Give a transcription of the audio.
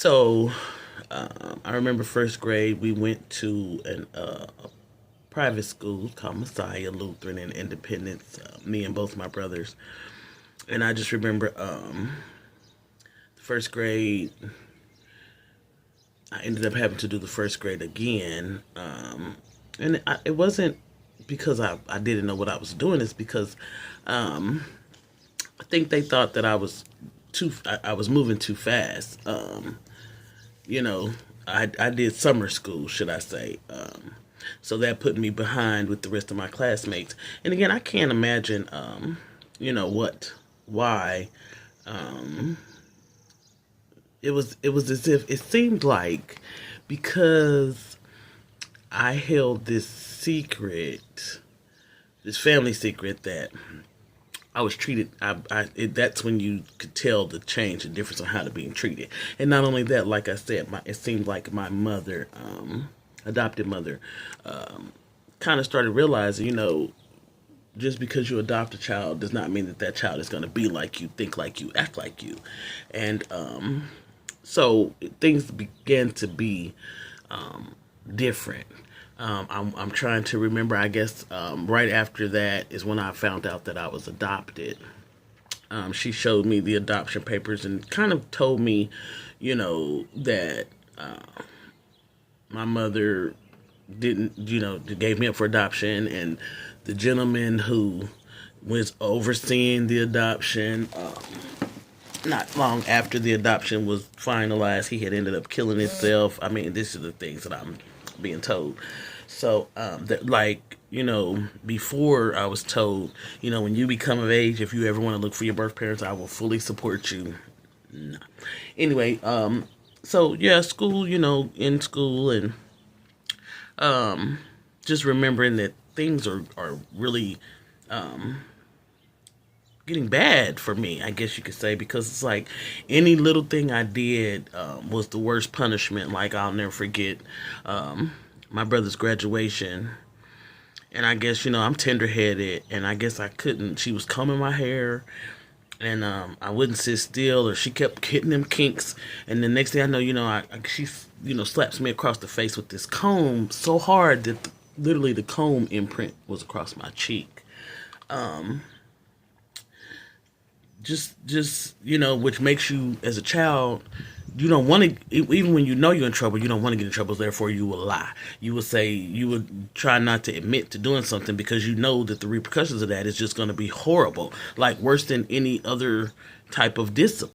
So I remember first grade, we went to a private school called Messiah Lutheran in Independence, me and both my brothers. And I just remember first grade, I ended up having to do the first grade again. It wasn't because I didn't know what I was doing, it's because um, I think they thought that I was moving too fast. You know, I did summer school, should I say. So that put me behind with the rest of my classmates. And again, I can't imagine, why. Um, it was as if it seemed like because I held this family secret that I was treated. That's when you could tell the change and difference on how to being treated. And not only that, like I said, it seemed like my mother, adopted mother, kind of started realizing, just because you adopt a child does not mean that that child is going to be like you, think like you, act like you, and so things began to be different. I'm trying to remember. I guess right after that is when I found out that I was adopted. She showed me the adoption papers and kind of told me, that my mother didn't, gave me up for adoption, and the gentleman who was overseeing the adoption, not long after the adoption was finalized, he had ended up killing himself. I mean, this is the things that I'm being told. So, before I was told, when you become of age, if you ever want to look for your birth parents, I will fully support you. No. Anyway, so yeah, school, in school, and just remembering that things are really getting bad for me, I guess you could say, because it's like any little thing I did was the worst punishment. Like, I'll never forget my brother's graduation. And I guess, I'm tender headed, and I guess I couldn't. She was combing my hair, and I wouldn't sit still, or she kept hitting them kinks. And the next thing I know, she slaps me across the face with this comb so hard that literally the comb imprint was across my cheek. Um, which makes you, as a child, you don't want to, even when you know you're in trouble, you don't want to get in trouble. Therefore, you will lie. You will say, you would try not to admit to doing something because you know that the repercussions of that is just going to be horrible, like worse than any other type of discipline.